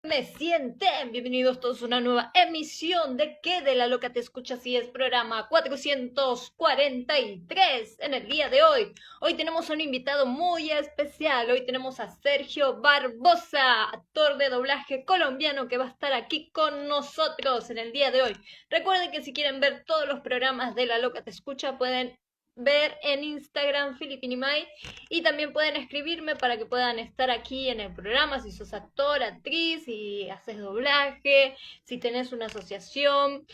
Me sienten, bienvenidos todos a una nueva emisión de ¿Qué de la loca te escucha? Si es programa 443 en el día de hoy. Hoy tenemos un invitado muy especial, hoy tenemos a Sergio Barbosa, actor de doblaje colombiano que va a estar aquí con nosotros en el día de hoy. Recuerden que si quieren ver todos los programas de La Loca Te Escucha pueden ver en Instagram Filipinimay y también pueden escribirme para que puedan estar aquí en el programa si sos actor, actriz, si haces doblaje, si tenés una asociación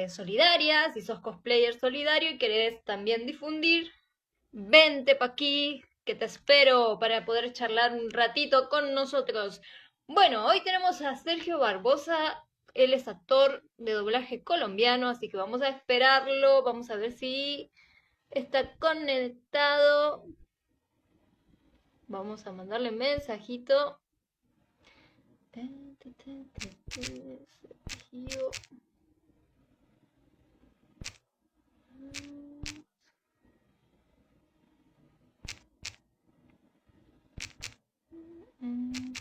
solidaria, si sos cosplayer solidario y querés también difundir, vente pa' aquí, que te espero para poder charlar un ratito con nosotros. Bueno, hoy tenemos a Sergio Barbosa, él es actor de doblaje colombiano, así que vamos a esperarlo, vamos a ver si está conectado. Vamos a mandarle mensajito. Sergio.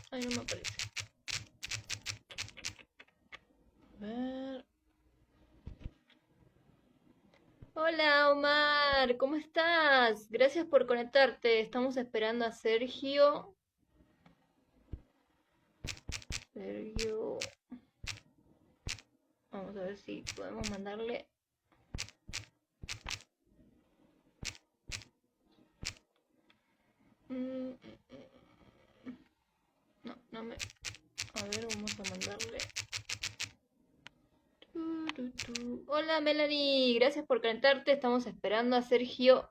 Ay, no me aparece. A ver. Hola Omar, ¿cómo estás? Gracias por conectarte. Estamos esperando a Sergio. Sergio. Vamos a ver si podemos mandarle. No, no me. A ver, vamos a mandarle. Hola Melanie, gracias por conectarte. Estamos esperando a Sergio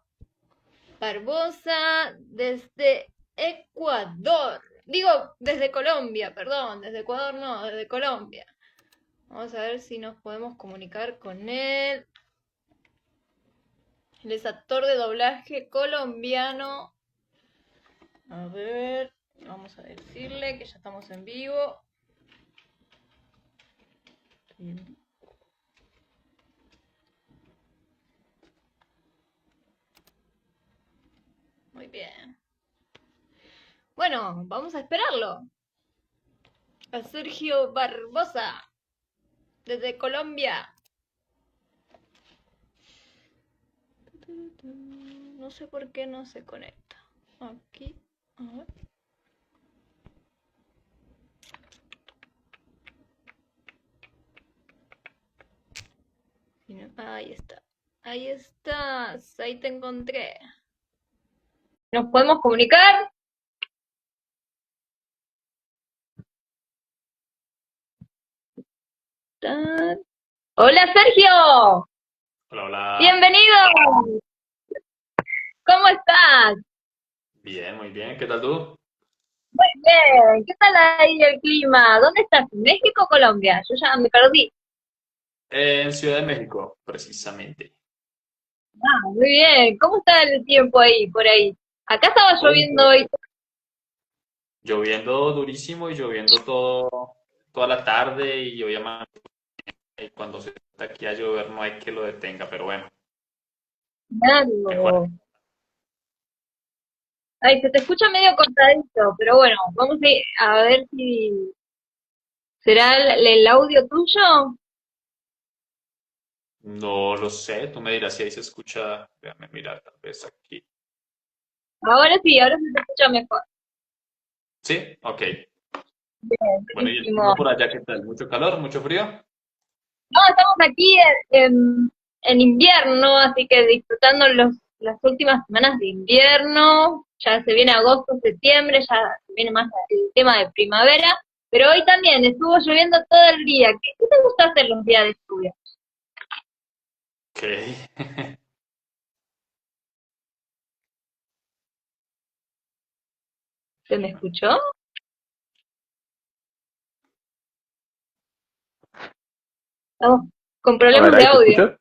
Barbosa desde Ecuador. Digo, desde Colombia, perdón, desde Ecuador no, desde Colombia. Vamos a ver si nos podemos comunicar con él. Él es actor de doblaje colombiano. A ver, vamos a decirle que ya estamos en vivo. Muy bien. Bueno, vamos a esperarlo. A Sergio Barbosa, desde Colombia. No sé por qué no se conecta. Aquí, a ver. Ahí está. Ahí estás. Ahí te encontré. ¿Nos podemos comunicar? Hola Sergio. Hola, hola. Bienvenido. ¿Cómo estás? Bien, muy bien. ¿Qué tal tú? Muy bien. ¿Qué tal ahí el clima? ¿Dónde estás? ¿México o Colombia? Yo ya me perdí. En Ciudad de México, precisamente. Ah, muy bien. ¿Cómo está el tiempo ahí, por ahí? Acá estaba Uy, lloviendo hoy. lloviendo durísimo y lloviendo toda la tarde y hoy amaneció. Y cuando se está aquí a llover no hay que lo detenga, pero bueno, mejor. Claro. Ay, se te escucha medio cortadito, pero bueno, vamos a ver si será el audio tuyo. No lo sé, tú me dirás si ahí se escucha. Déjame mirar, tal vez aquí. Ahora sí se te escucha mejor. ¿Sí? Ok. Bien, Bueno, ¿y el buenísimo. clima por allá qué tal? ¿Mucho calor? ¿Mucho frío? No, estamos aquí en invierno, así que disfrutando las últimas semanas de invierno. Ya se viene agosto, septiembre, ya se viene más el tema de primavera. Pero hoy también estuvo lloviendo todo el día. ¿Qué te gusta hacer los días de lluvia? Ok. ¿Se me escuchó? Estamos con A ver, problemas de ¿ahí se audio. escucha?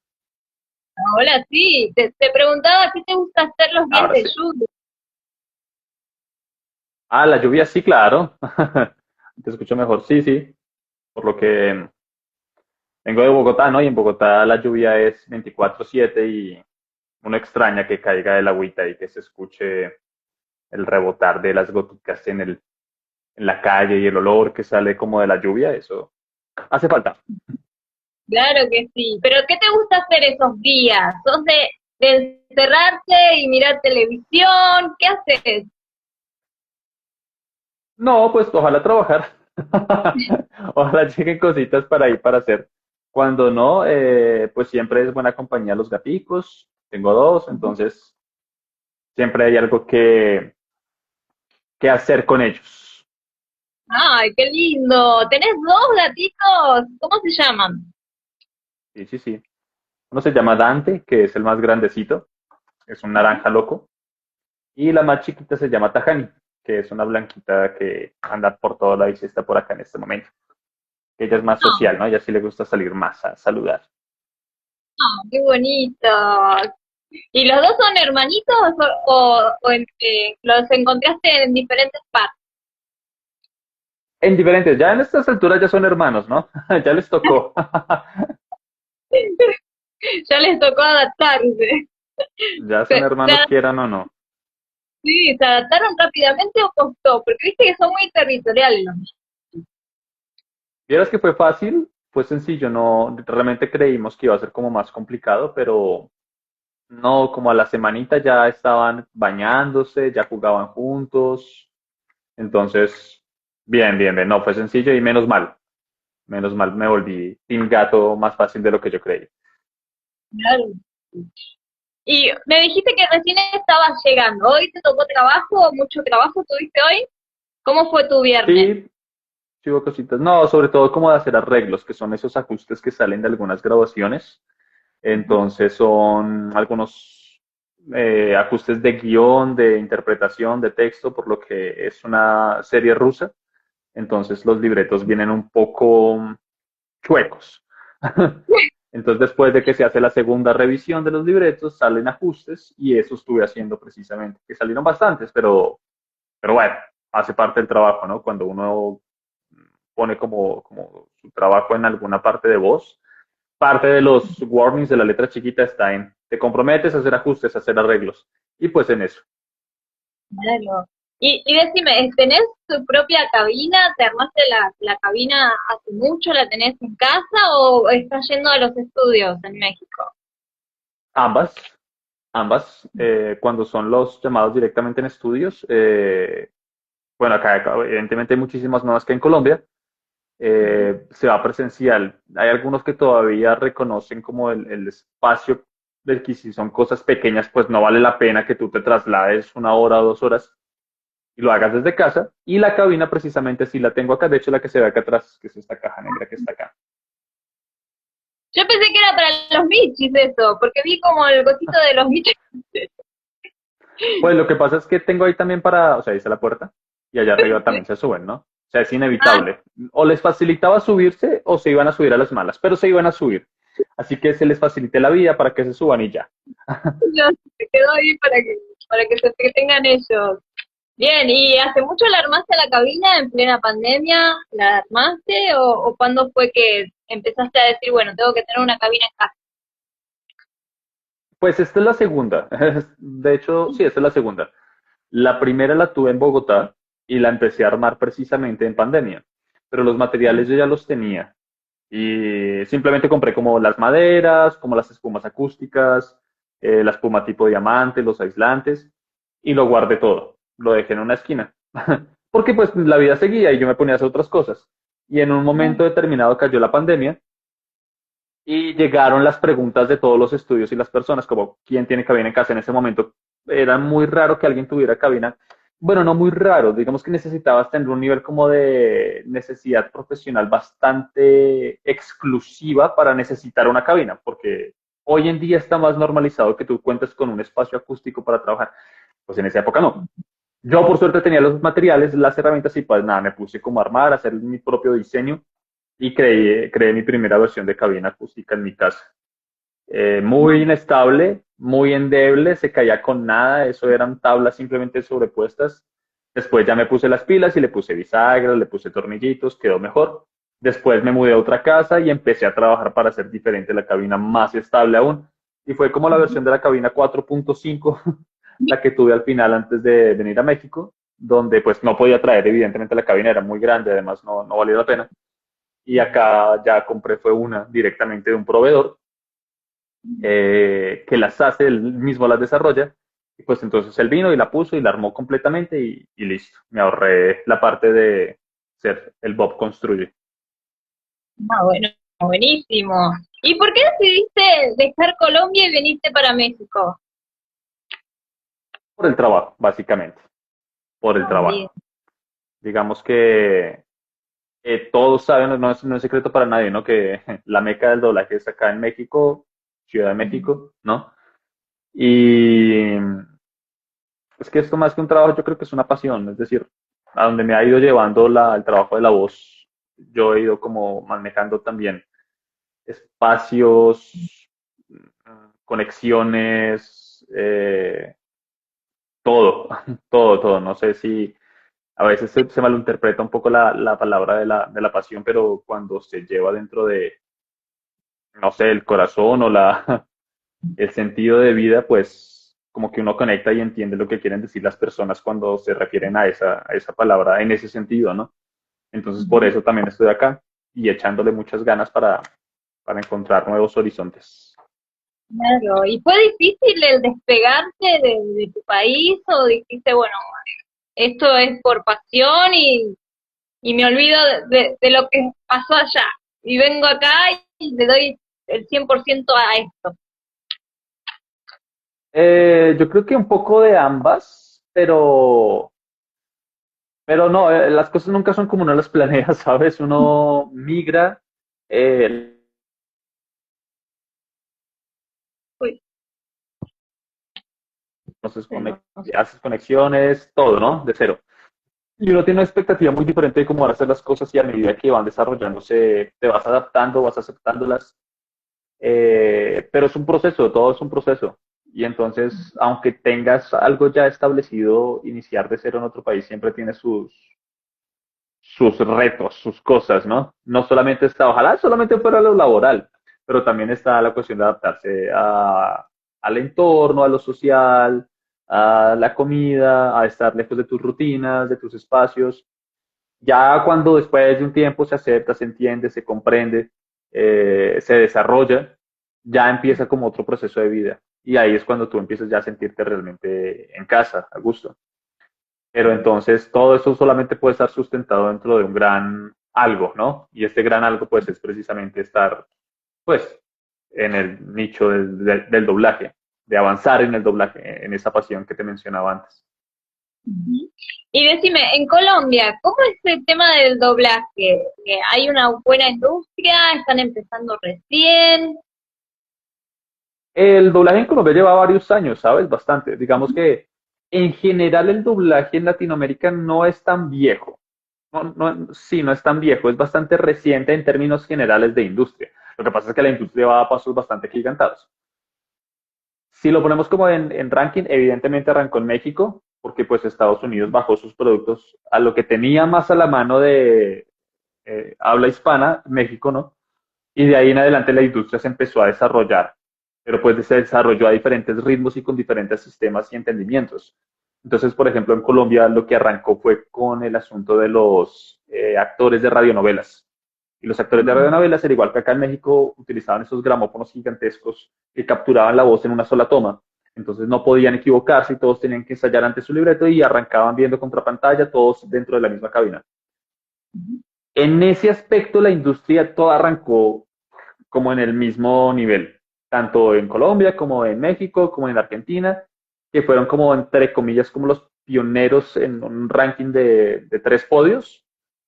Hola, sí, te preguntaba qué te gusta hacer los días Ahora de sí. lluvia. Ah, la lluvia sí, claro. Te escucho mejor, sí, sí. Por lo que vengo de Bogotá, ¿no? Y en Bogotá la lluvia es 24/7 y uno extraña que caiga el agüita y que se escuche el rebotar de las goticas en el en la calle y el olor que sale como de la lluvia, eso hace falta. Claro que sí. Pero ¿qué te gusta hacer esos días? ¿Sos de encerrarte y mirar televisión? ¿Qué haces? No, pues ojalá trabajar. Ojalá lleguen cositas para ir para hacer. Cuando no, pues siempre es buena compañía los gaticos. Tengo dos, entonces siempre hay algo que hacer con ellos. Ay, qué lindo. ¿Tenés dos gatitos? ¿Cómo se llaman? Sí, sí, sí. Uno se llama Dante, que es el más grandecito, es un naranja loco. Y la más chiquita se llama Tajani, que es una blanquita que anda por todo lado y sí está por acá en este momento. Ella es más social, ¿no? Ella sí le gusta salir más a saludar. Qué bonito. ¿Y los dos son hermanitos o los encontraste en diferentes partes? En diferentes, ya en estas alturas ya son hermanos, ¿no? Ya les tocó. Ya les tocó adaptarse. Ya son Se, hermanos, se- quieran o no. sí, ¿se adaptaron rápidamente o costó? Porque viste que son muy territoriales los niños. Vieras que fue fácil, fue sencillo, no, realmente creímos que iba a ser como más complicado, pero no, como a la semanita ya estaban bañándose, ya jugaban juntos, entonces, bien, bien, bien, no, fue sencillo y menos mal me volví team gato más fácil de lo que yo creí. Claro. Y me dijiste que recién estabas llegando. ¿Hoy te tocó trabajo? ¿Mucho trabajo tuviste hoy? ¿Cómo fue tu viernes? Sí, sí hubo cositas, no, sobre todo como de hacer arreglos, que son esos ajustes que salen de algunas grabaciones. Entonces son algunos ajustes de guión, de interpretación, de texto, por lo que es una serie rusa. Entonces los libretos vienen un poco chuecos. Entonces después de que se hace la segunda revisión de los libretos, salen ajustes y eso estuve haciendo precisamente, que salieron bastantes, pero bueno, hace parte del trabajo, ¿no? Cuando uno pone como su trabajo en alguna parte de voz, parte de los warnings de la letra chiquita está en, te comprometes a hacer ajustes, a hacer arreglos. Y pues en eso. Claro. Y decime, ¿tenés tu propia cabina? ¿Te armaste la cabina hace mucho? ¿La tenés en casa o estás yendo a los estudios en México? Ambas, ambas, cuando son los llamados directamente en estudios, bueno, acá evidentemente hay muchísimas más que en Colombia, se va presencial. Hay algunos que todavía reconocen como el espacio de que si son cosas pequeñas, pues no vale la pena que tú te traslades una hora o 2 horas y lo hagas desde casa. Y la cabina precisamente sí la tengo acá, de hecho la que se ve acá atrás, que es esta caja negra que está acá. Yo pensé que era para los michis eso, porque vi como el gotito de los michis. Pues lo que pasa es que tengo ahí también para, o sea, ahí está la puerta y allá arriba también se suben, ¿no? O sea, es Ah, inevitable. O les facilitaba subirse o se iban a subir a las malas, pero se iban a subir. Así que se les facilite la vida para que se suban y ya. no, se quedó ahí para que se entretengan ellos. Bien, ¿y hace mucho la armaste la cabina en plena pandemia? ¿La armaste o cuándo fue que empezaste a decir, bueno, tengo que tener una cabina en casa? Pues esta es la segunda. De hecho, sí, esta es la segunda. La primera la tuve en Bogotá y la empecé a armar precisamente en pandemia, pero los materiales yo ya los tenía y simplemente compré como las maderas, como las espumas acústicas, la espuma tipo diamante, los aislantes y lo guardé todo. Lo dejé en una esquina porque pues la vida seguía y yo me ponía a hacer otras cosas. Y en un momento determinado cayó la pandemia y llegaron las preguntas de todos los estudios y las personas, como quién tiene cabina en casa en ese momento. Era muy raro que alguien tuviera cabina. Bueno, no muy raro, digamos que necesitabas tener un nivel como de necesidad profesional bastante exclusiva para necesitar una cabina, porque hoy en día está más normalizado que tú cuentes con un espacio acústico para trabajar. Pues en esa época no. Yo por suerte tenía los materiales, las herramientas y pues nada, me puse como a armar, a hacer mi propio diseño y creé mi primera versión de cabina acústica en mi casa. Muy inestable, muy endeble, se caía con nada, eso eran tablas simplemente sobrepuestas. Después ya me puse las pilas y le puse bisagras, le puse tornillitos, quedó mejor. Después me mudé a otra casa y empecé a trabajar para hacer diferente la cabina, más estable aún. Y fue como la versión de la cabina 4.5, la que tuve al final antes de venir a México. donde pues no podía traer evidentemente la cabina, era muy grande, además no valía la pena. Y acá ya compré fue una directamente de un proveedor que las hace, él mismo las desarrolla. Y pues entonces él vino y la puso y la armó completamente y listo. Me ahorré la parte de ser el Bob construye. Ah, bueno, buenísimo. ¿Y por qué decidiste dejar Colombia y venirte para México? Por el trabajo, básicamente. Por el Ah, bien. trabajo. Digamos que todos saben, no es secreto para nadie, ¿no? Que la meca del doblaje es acá en México, Ciudad de México, ¿no? Y es que esto más que un trabajo, yo creo que es una pasión, es decir, a donde me ha ido llevando el trabajo de la voz, yo he ido como manejando también espacios, conexiones, todo, todo. No sé si a veces se malinterpreta un poco la palabra de la pasión, pero cuando se lleva dentro de, no sé, el corazón o el sentido de vida, pues como que uno conecta y entiende lo que quieren decir las personas cuando se refieren a esa palabra en ese sentido, ¿no? Entonces por eso también estoy acá y echándole muchas ganas para encontrar nuevos horizontes. Claro. ¿Y fue difícil el despegarte de tu país o dijiste, bueno, esto es por pasión y me olvido de lo que pasó allá y vengo acá y le doy el 100% a esto? Yo creo que un poco de ambas, pero no, las cosas nunca son como uno las planea, ¿sabes? Uno migra, eh, Uy, entonces pero, haces conexiones, todo, ¿no? De cero. Y uno tiene una expectativa muy diferente de cómo van a ser las cosas y a medida que van desarrollándose, te vas adaptando, vas aceptándolas. Pero es un proceso, todo es un proceso. Y entonces, aunque tengas algo ya establecido, iniciar de cero en otro país siempre tiene sus retos, sus cosas, ¿no? No solamente está, ojalá solamente fuera lo laboral, pero también está la cuestión de adaptarse al entorno, a lo social, a la comida, a estar lejos de tus rutinas, de tus espacios. Ya cuando después de un tiempo se acepta, se entiende, se comprende, se desarrolla, ya empieza como otro proceso de vida. Y ahí es cuando tú empiezas ya a sentirte realmente en casa, a gusto. Pero entonces todo eso solamente puede estar sustentado dentro de un gran algo, ¿no? Y este gran algo pues es precisamente estar pues en el nicho del doblaje, de avanzar en el doblaje, en esa pasión que te mencionaba antes. ujú. Y decime, en Colombia, ¿cómo es el tema del doblaje? ¿Hay una buena industria? ¿Están empezando recién? El doblaje en Colombia lleva varios años, ¿sabes? Bastante. Digamos que en general el doblaje en Latinoamérica no es tan viejo. Sí, no es tan viejo, es bastante reciente en términos generales de industria. Lo que pasa es que la industria va a pasos bastante gigantados. Si lo ponemos como en ranking, evidentemente arrancó en México, porque pues Estados Unidos bajó sus productos a lo que tenía más a la mano de habla hispana, México, ¿no? Y de ahí en adelante la industria se empezó a desarrollar, pero pues se desarrolló a diferentes ritmos y con diferentes sistemas y entendimientos. Entonces, por ejemplo, en Colombia lo que arrancó fue con el asunto de los actores de radionovelas. Y los actores de radionovelas, al igual que acá en México, utilizaban esos gramófonos gigantescos que capturaban la voz en una sola toma. Entonces no podían equivocarse y todos tenían que ensayar ante su libreto y arrancaban viendo contrapantalla, todos dentro de la misma cabina. En ese aspecto, la industria toda arrancó como en el mismo nivel, tanto en Colombia como en México, como en Argentina, que fueron como, entre comillas, como los pioneros en un ranking de 3 podios,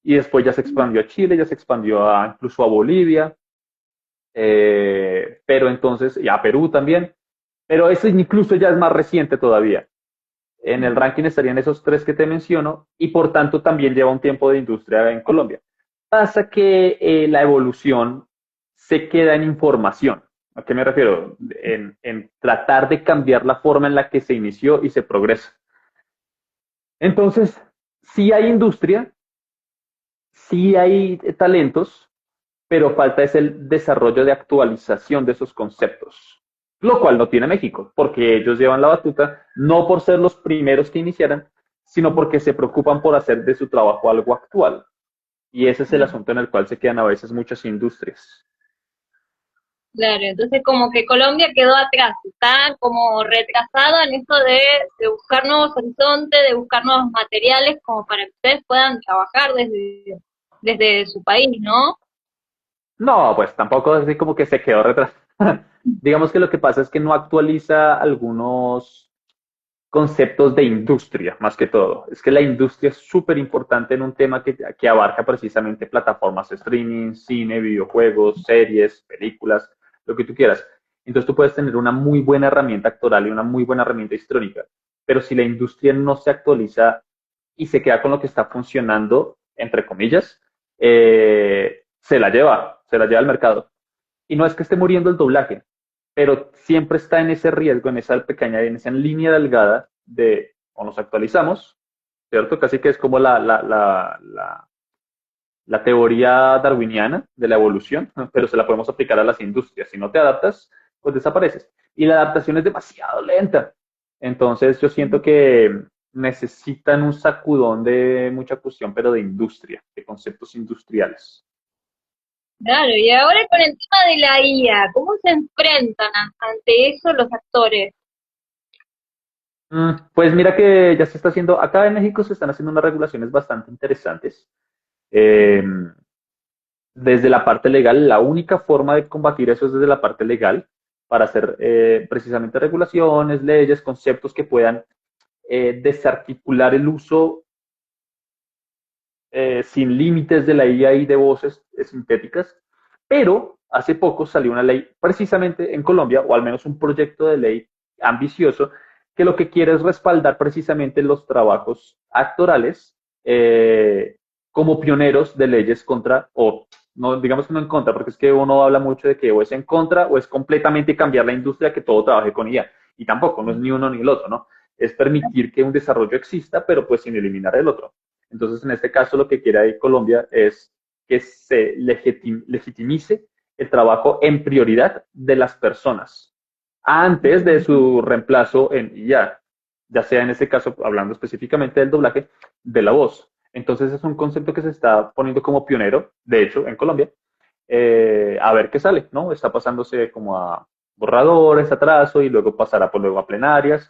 y después ya se expandió a Chile, ya se expandió incluso a Bolivia, pero entonces, y a Perú también, pero eso incluso ya es más reciente todavía. En el ranking estarían esos tres que te menciono y por tanto también lleva un tiempo de industria en Colombia. Pasa que la evolución se queda en información. ¿A qué me refiero? En tratar de cambiar la forma en la que se inició y se progresa. Entonces, sí hay industria, sí hay talentos, pero falta es el desarrollo de actualización de esos conceptos, lo cual no tiene México, porque ellos llevan la batuta, no por ser los primeros que iniciaran, sino porque se preocupan por hacer de su trabajo algo actual. Y ese es el asunto en el cual se quedan a veces muchas industrias. Claro, entonces como que Colombia quedó atrás, está como retrasado en eso de buscar nuevos horizontes, de buscar nuevos materiales como para que ustedes puedan trabajar desde su país, ¿no? No, pues tampoco así como que se quedó retrasado. Digamos que lo que pasa es que no actualiza algunos conceptos de industria, más que todo. Es que la industria es súper importante en un tema que abarca precisamente plataformas de streaming, cine, videojuegos, series, películas, lo que tú quieras. Entonces tú puedes tener una muy buena herramienta actoral y una muy buena herramienta histórica, pero si la industria no se actualiza y se queda con lo que está funcionando, entre comillas, se la lleva al mercado. Y no es que esté muriendo el doblaje, pero siempre está en ese riesgo, en esa pequeña, en esa línea delgada de o nos actualizamos, ¿cierto? Casi que es como la teoría darwiniana de la evolución, ¿no? Pero se la podemos aplicar a las industrias. Si no te adaptas, pues desapareces. Y la adaptación es demasiado lenta. Entonces yo siento que necesitan un sacudón de mucha cuestión, pero de industria, de conceptos industriales. Claro, y ahora con el tema de la IA, ¿cómo se enfrentan ante eso los actores? Pues mira que ya se está haciendo, acá en México se están haciendo unas regulaciones bastante interesantes. Eh, Desde la parte legal, la única forma de combatir eso es desde la parte legal, para hacer precisamente regulaciones, leyes, conceptos que puedan desarticular el uso sin límites de la IA y de voces sintéticas. Pero hace poco salió una ley precisamente en Colombia, o al menos un proyecto de ley ambicioso, que lo que quiere es respaldar precisamente los trabajos actorales como pioneros de leyes contra, o no digamos que no en contra, porque es que uno habla mucho de que o es en contra o es completamente cambiar la industria que todo trabaje con IA. Y tampoco, no es ni uno ni el otro, ¿no? Es permitir que un desarrollo exista, pero pues sin eliminar el otro. Entonces, en este caso, lo que quiere ahí Colombia es que se legitimice el trabajo en prioridad de las personas antes de su reemplazo en IA, ya sea en este caso, hablando específicamente del doblaje, de la voz. Entonces es un concepto que se está poniendo como pionero, de hecho, en Colombia, a ver qué sale, ¿no? Está pasándose como a borradores, atraso, y luego pasará por luego a plenarias.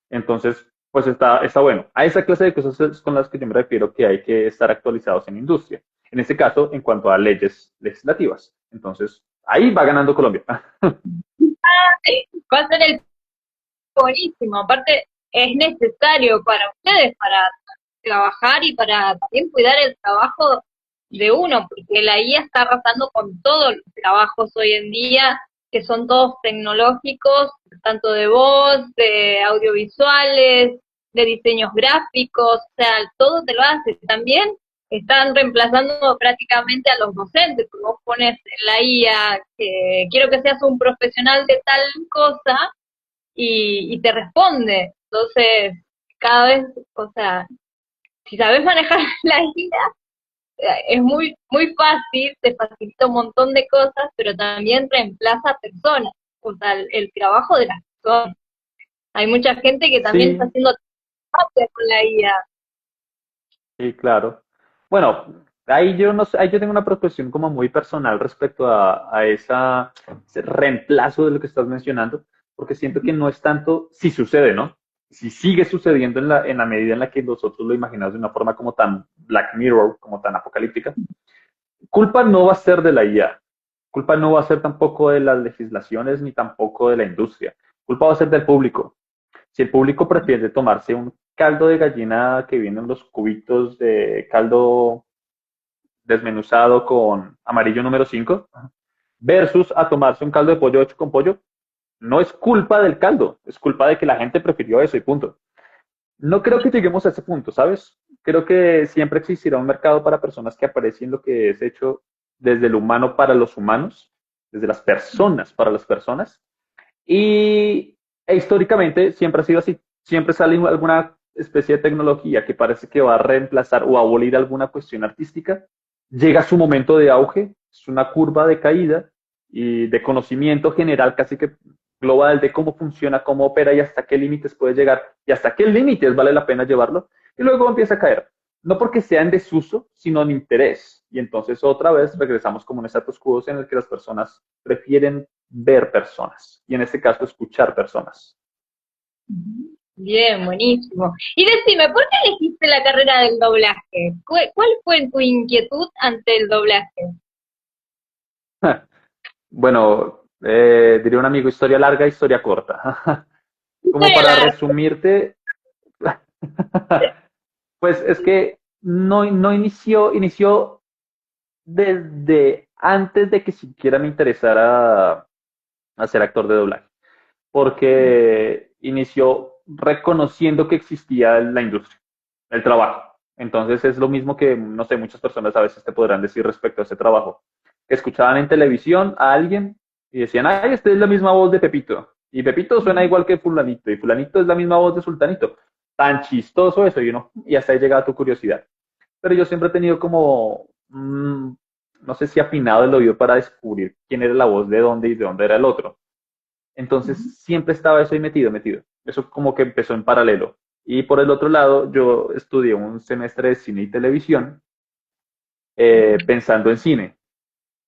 Entonces, pues está bueno. A esa clase de cosas es con las que yo me refiero que hay que estar actualizados en industria. En este caso, en cuanto a leyes legislativas. Entonces, ahí va ganando Colombia. Va a ser el buenísimo, aparte es necesario para ustedes, para trabajar y para también cuidar el trabajo de uno, porque la IA está arrasando con todos los trabajos hoy en día, que son todos tecnológicos, tanto de voz, de audiovisuales, de diseños gráficos, o sea, todo te lo hace. También están reemplazando prácticamente a los docentes, porque vos pones en la IA que quiero que seas un profesional de tal cosa y te responde. Entonces, cada vez, o sea, si sabes manejar la IA, es muy fácil, te facilita un montón de cosas, pero también reemplaza personas, o sea, el trabajo de las personas. Hay mucha gente que también está Sí, haciendo terapia con la IA. sí, claro. Bueno, ahí yo no sé, ahí yo tengo una preocupación como muy personal respecto a ese reemplazo de lo que estás mencionando, porque siento que no es tanto si sucede, ¿no? Si sigue sucediendo en la medida en la que nosotros lo imaginamos de una forma como tan Black Mirror, como tan apocalíptica, culpa no va a ser de la IA, culpa no va a ser tampoco de las legislaciones ni tampoco de la industria, culpa va a ser del público. Si el público prefiere tomarse un caldo de gallina que viene en los cubitos de caldo desmenuzado con amarillo número 5 versus a tomarse un caldo de pollo hecho con pollo, no es culpa del caldo, es culpa de que la gente prefirió eso y punto. No creo que lleguemos a ese punto, ¿sabes? Creo que siempre existirá un mercado para personas que aprecien lo que es hecho desde el humano para los humanos, desde las personas para las personas. Y históricamente siempre ha sido así. Siempre sale alguna especie de tecnología que parece que va a reemplazar o abolir alguna cuestión artística. Llega su momento de auge, es una curva de caída y de conocimiento general casi que global de cómo funciona, cómo opera y hasta qué límites puede llegar y hasta qué límites vale la pena llevarlo. y luego empieza a caer. No porque sea en desuso, sino en interés. Y entonces otra vez regresamos como un status quo en el que las personas prefieren ver personas, y en este caso escuchar personas. Bien, buenísimo. Y decime, ¿por qué elegiste la carrera del doblaje? ¿Cuál fue tu inquietud ante el doblaje? Bueno, diría un amigo, historia larga, historia corta. Como Historia para larga. resumirte, pues es que no inició desde antes de que siquiera me interesara a ser actor de doblaje, porque inició reconociendo que existía la industria, el trabajo. Entonces es lo mismo que, no sé, muchas personas a veces te podrán decir respecto a ese trabajo. Escuchaban en televisión a alguien y decían, ay, esta es la misma voz de Pepito. Y Pepito suena igual que fulanito, y fulanito es la misma voz de sultanito. Tan chistoso eso, y hasta ahí llega tu curiosidad. Pero yo siempre he tenido como, no sé si afinado el oído para descubrir quién era la voz de dónde y de dónde era el otro. Entonces siempre estaba eso ahí metido. Eso como que empezó en paralelo. Y por el otro lado, yo estudié un semestre de cine y televisión pensando en cine.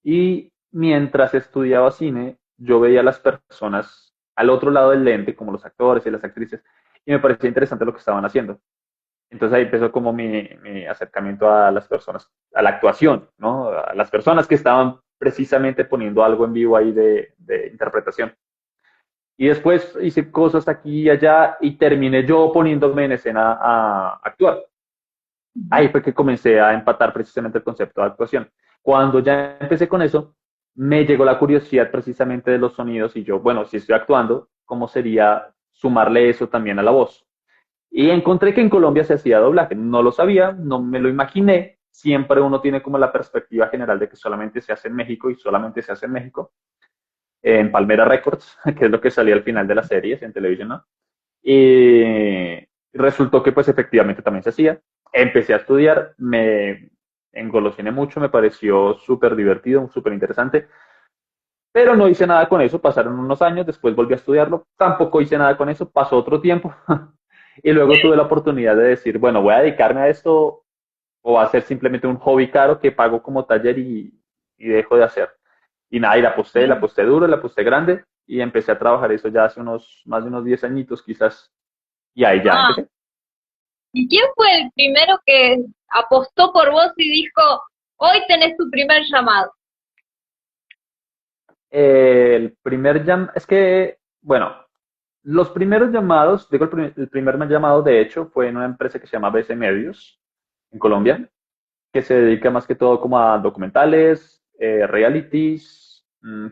Y mientras estudiaba cine, yo veía a las personas al otro lado del lente, como los actores y las actrices, y me parecía interesante lo que estaban haciendo. Entonces ahí empezó como mi acercamiento a las personas, a la actuación, ¿no? A las personas que estaban precisamente poniendo algo en vivo ahí de interpretación. Y después hice cosas aquí y allá y terminé yo poniéndome en escena a actuar. Ahí fue que comencé a empatar precisamente el concepto de actuación. Cuando ya empecé con eso, me llegó la curiosidad precisamente de los sonidos y yo, bueno, si estoy actuando, ¿cómo sería sumarle eso también a la voz? Y encontré que en Colombia se hacía doblaje. No lo sabía, no me lo imaginé. Siempre uno tiene como la perspectiva general de que solamente se hace en México y solamente se hace en México, en Palmera Records, que es lo que salía al final de las series en televisión, ¿no? Y resultó que pues efectivamente también se hacía. Empecé a estudiar, me engolosiné mucho, me pareció súper divertido, súper interesante, pero no hice nada con eso, pasaron unos años, después volví a estudiarlo, tampoco hice nada con eso, pasó otro tiempo y luego tuve la oportunidad de decir, bueno, voy a dedicarme a esto o va a ser simplemente un hobby caro que pago como taller y dejo de hacer. Y nada, y la aposté duro, la aposté grande y empecé a trabajar eso ya hace más de unos 10 añitos quizás. Y ahí ya Ah, empecé. ¿y quién fue el primero que apostó por vos y dijo, hoy tenés tu primer llamado? El primer es que, bueno, los primeros llamados, digo el primer llamado de hecho fue en una empresa que se llama BC Medios en Colombia, que se dedica más que todo como a documentales, realities,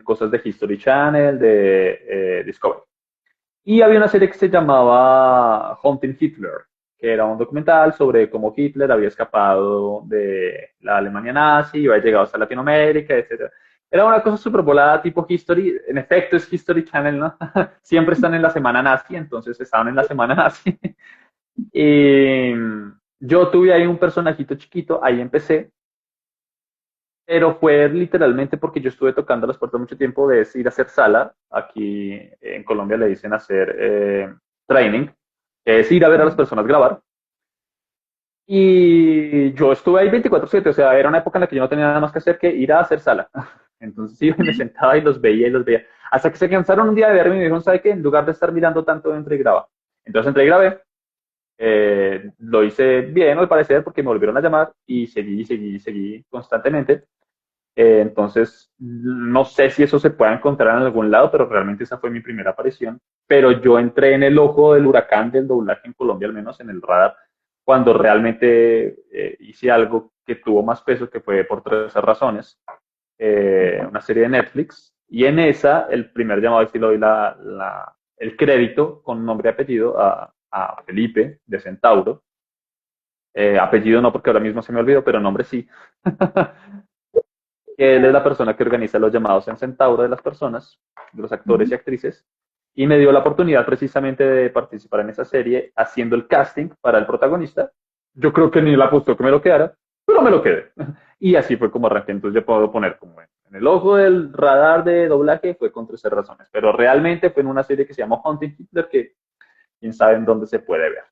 cosas de History Channel, de Discovery. Y había una serie que se llamaba Hunting Hitler, que era un documental sobre cómo Hitler había escapado de la Alemania nazi y había llegado hasta Latinoamérica, etcétera. Era una cosa súper volada tipo History, en efecto es History Channel, ¿no? Siempre están en la semana nazi, entonces estaban en la semana nazi. Y yo tuve ahí un personajito chiquito, ahí empecé, pero fue literalmente porque yo estuve tocando las puertas mucho tiempo de ir a hacer sala. Aquí en Colombia le dicen hacer training, que es ir a ver a las personas grabar. Y yo estuve ahí 24/7, o sea, era una época en la que yo no tenía nada más que hacer que ir a hacer sala. Entonces iba y me sentaba y los veía y los veía. Hasta que se cansaron un día de verme y me dijeron, ¿sabe qué? En lugar de estar mirando tanto, entré y graba. Entonces entré y grabé. Lo hice bien, al parecer, porque me volvieron a llamar y seguí constantemente. Entonces, no sé si eso se puede encontrar en algún lado, pero realmente esa fue mi primera aparición. Pero yo entré en el ojo del huracán del doblaje en Colombia, al menos en el radar, cuando realmente hice algo que tuvo más peso, que fue por tres razones. Una serie de Netflix, y en esa, el primer llamado, sí le doy el crédito con nombre y apellido a Felipe de Centauro. Apellido no, porque ahora mismo se me olvidó, pero nombre sí. Él es la persona que organiza los llamados en Centauro de las personas, de los actores y actrices, y me dio la oportunidad precisamente de participar en esa serie haciendo el casting para el protagonista. Yo creo que ni la apostó que me lo quedara, pero me lo quedé. Y así fue como arranqué. Entonces yo puedo poner como en el ojo del radar de doblaje fue con 13 razones, pero realmente fue en una serie que se llamó Hunting Hitler, que quién sabe en dónde se puede ver.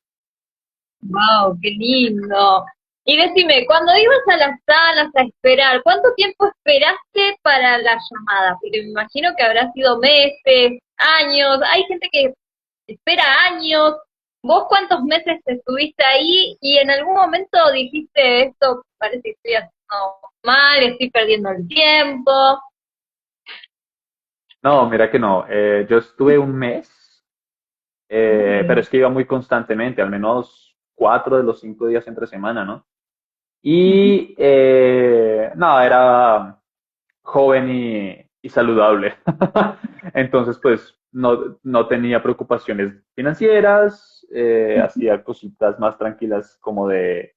Wow, qué lindo. Y decime, cuando ibas a las salas a esperar, ¿cuánto tiempo esperaste para la llamada? Porque me imagino que habrá sido meses, años. Hay gente que espera años. ¿Vos cuántos meses estuviste ahí y en algún momento dijiste esto parece que estoy haciendo mal, estoy perdiendo el tiempo? No, mira que no. Yo estuve un mes, pero Mm. es que iba muy constantemente, al menos 4 de los 5 días entre semana, ¿no? Y no, era joven y saludable. Entonces, pues no tenía preocupaciones financieras, hacía cositas más tranquilas como de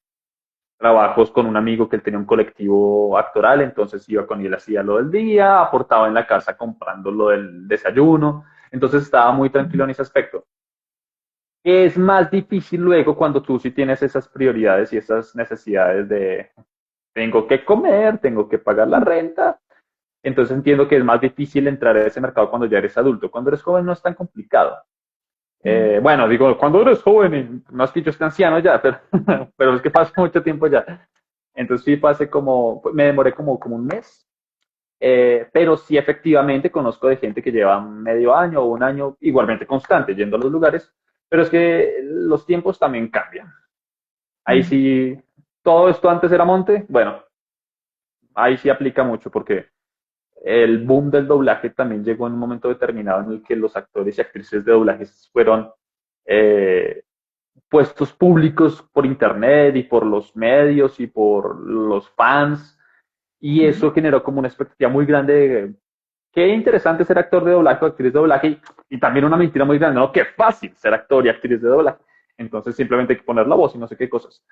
trabajos con un amigo que él tenía un colectivo actoral, entonces iba con él, hacía lo del día, aportaba en la casa comprando lo del desayuno, entonces estaba muy tranquilo en ese aspecto. Es más difícil luego cuando tú sí tienes esas prioridades y esas necesidades de tengo que comer, tengo que pagar la renta, entonces entiendo que es más difícil entrar a ese mercado cuando ya eres adulto. Cuando eres joven no es tan complicado. Bueno, digo, cuando eres joven, y no es que yo esté anciano ya, pero, pero es que pasa mucho tiempo ya. Entonces sí pasé como, me demoré como un mes, pero sí efectivamente conozco de gente que lleva medio año o un año igualmente constante yendo a los lugares, pero es que los tiempos también cambian. Ahí sí, todo esto antes era monte, bueno, ahí sí aplica mucho porque el boom del doblaje también llegó en un momento determinado en el que los actores y actrices de doblaje fueron eh, puestos públicos por internet y por los medios y por los fans, y eso generó como una expectativa muy grande de qué interesante ser actor de doblaje o actriz de doblaje, y también una mentira muy grande, no, qué fácil ser actor y actriz de doblaje. Entonces simplemente hay que poner la voz y no sé qué cosas.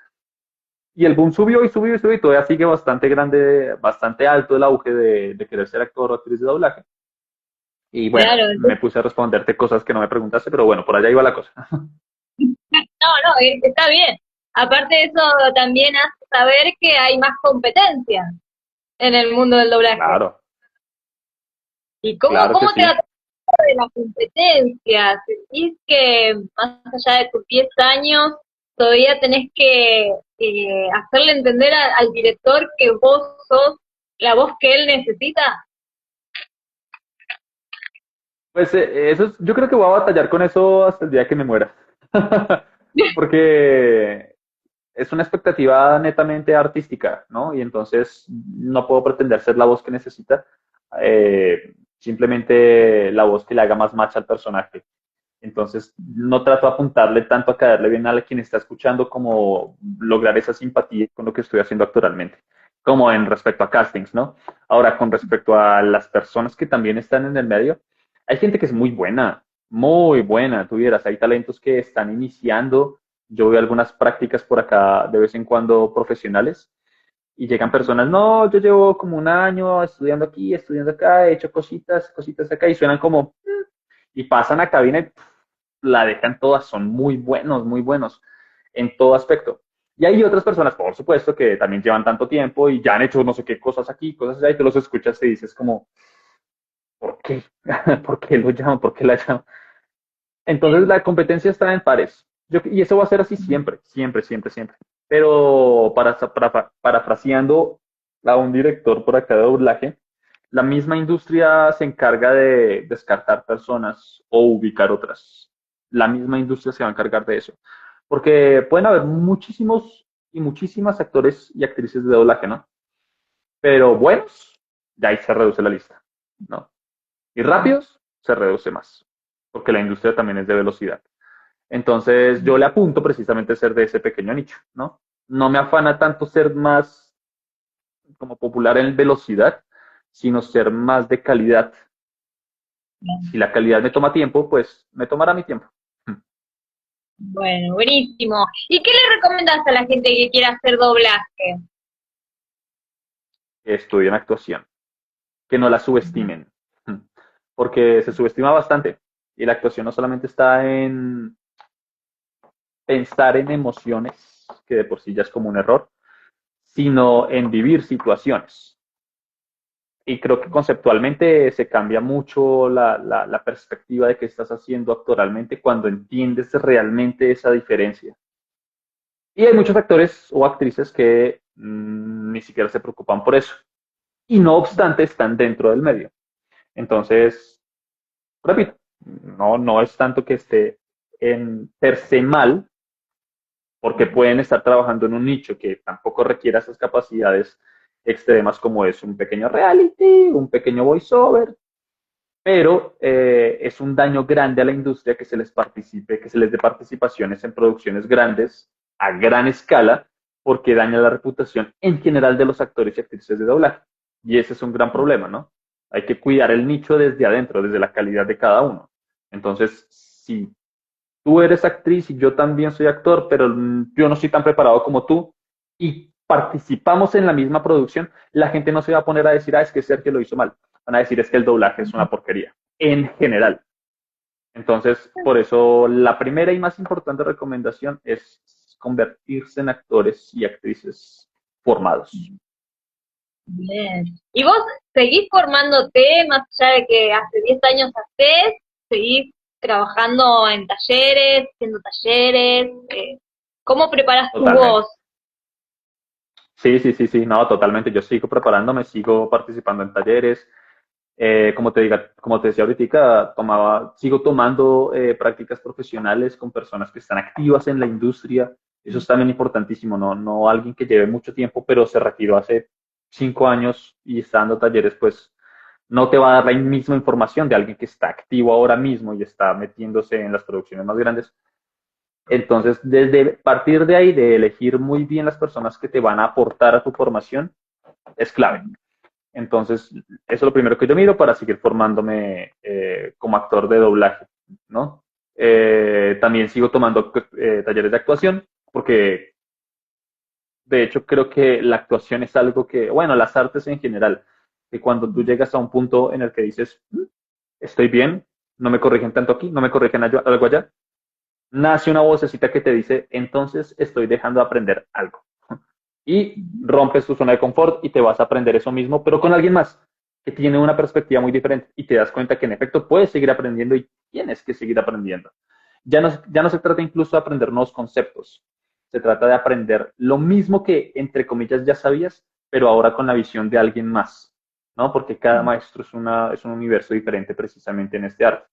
Y el boom subió y subió y subió y todavía sigue bastante grande, bastante alto el auge de querer ser actor o actriz de doblaje. Y bueno, Claro, me puse a responderte cosas que no me preguntaste, pero bueno, por allá iba la cosa. no, no, está bien. Aparte de eso, también hace saber que hay más competencia en el mundo del doblaje. Claro, ¿Y claro que cómo te va sí. de la competencia? ¿Sentís que más allá de tus 10 años, todavía tenés que hacerle entender al director que vos sos la voz que él necesita? Pues yo creo que voy a batallar con eso hasta el día que me muera. Porque es una expectativa netamente artística, ¿no? Y entonces no puedo pretender ser la voz que necesita, simplemente la voz que le haga más match al personaje. Entonces no trato de apuntarle tanto a caerle bien a quien está escuchando como lograr esa simpatía con lo que estoy haciendo actualmente, como en respecto a castings, ¿no? Ahora, con respecto a las personas que también están en el medio, hay gente que es muy buena, tuvieras, hay talentos que están iniciando, yo veo algunas prácticas por acá de vez en cuando profesionales y llegan personas, no, yo llevo como un año estudiando aquí, estudiando acá, he hecho cositas, cositas acá y suenan como, y pasan a cabina y la dejan todas, son muy buenos en todo aspecto. Y hay otras personas, por supuesto, que también llevan tanto tiempo y ya han hecho no sé qué cosas aquí, cosas allá, y tú los escuchas y dices como, ¿por qué? ¿Por qué lo llaman? ¿Por qué la llaman? Entonces la competencia está en pares. Y eso va a ser así siempre, siempre, siempre, siempre. Pero parafraseando a un director por acá de doblaje, la misma industria se encarga de descartar personas o ubicar otras. La misma industria se va a encargar de eso. Porque pueden haber muchísimos y muchísimas actores y actrices de doblaje, ¿no? Pero buenos, ya ahí se reduce la lista, ¿no? Y rápidos, se reduce más. Porque la industria también es de velocidad. Entonces yo le apunto precisamente a ser de ese pequeño nicho, ¿no? No me afana tanto ser más como popular en velocidad, sino ser más de calidad. Si la calidad me toma tiempo, pues me tomará mi tiempo. Bueno, buenísimo. ¿Y qué le recomendás a la gente que quiera hacer doblaje? Estudien actuación, que no la subestimen, porque se subestima bastante. Y la actuación no solamente está en pensar en emociones, que de por sí ya es como un error, sino en vivir situaciones. Y creo que conceptualmente se cambia mucho la perspectiva de qué estás haciendo actualmente cuando entiendes realmente esa diferencia. Y hay muchos actores o actrices que ni siquiera se preocupan por eso. Y no obstante, están dentro del medio. Entonces, repito, no es tanto que esté en per se mal, porque pueden estar trabajando en un nicho que tampoco requiera esas capacidades extremas como es un pequeño reality, un pequeño voiceover, pero es un daño grande a la industria que se les participe, que se les dé participaciones en producciones grandes a gran escala, porque daña la reputación en general de los actores y actrices de doblaje. Y ese es un gran problema, ¿no? Hay que cuidar el nicho desde adentro, desde la calidad de cada uno. Entonces, si tú eres actriz y yo también soy actor, pero yo no soy tan preparado como tú y participamos en la misma producción, la gente no se va a poner a decir, es que Sergio lo hizo mal. Van a decir, es que el doblaje es una porquería, en general. Entonces, por eso la primera y más importante recomendación es convertirse en actores y actrices formados. Bien. ¿Y vos seguís formándote, más allá de que hace 10 años hacés? ¿Seguís trabajando en talleres, haciendo talleres? ¿Cómo preparas tu Totalmente. voz? Sí, sí, sí, sí, no, totalmente. Yo sigo preparándome, sigo participando en talleres. Como te decía ahorita, sigo tomando prácticas profesionales con personas que están activas en la industria. Eso es también importantísimo, no alguien que lleve mucho tiempo, pero se retiró hace 5 años y está dando talleres, pues no te va a dar la misma información de alguien que está activo ahora mismo y está metiéndose en las producciones más grandes. Entonces, desde partir de ahí, de elegir muy bien las personas que te van a aportar a tu formación, es clave. Entonces, eso es lo primero que yo miro para seguir formándome como actor de doblaje, ¿no? También sigo tomando talleres de actuación, porque de hecho creo que la actuación es algo que, bueno, las artes en general, que cuando tú llegas a un punto en el que dices, estoy bien, no me corrigen tanto aquí, no me corrigen algo allá, nace una vocecita que te dice, entonces estoy dejando de aprender algo. Y rompes tu zona de confort y te vas a aprender eso mismo, pero con alguien más que tiene una perspectiva muy diferente y te das cuenta que en efecto puedes seguir aprendiendo y tienes que seguir aprendiendo. Ya no se trata incluso de aprender nuevos conceptos, se trata de aprender lo mismo que, entre comillas, ya sabías, pero ahora con la visión de alguien más, ¿no? Porque cada maestro es un universo diferente precisamente en este arte.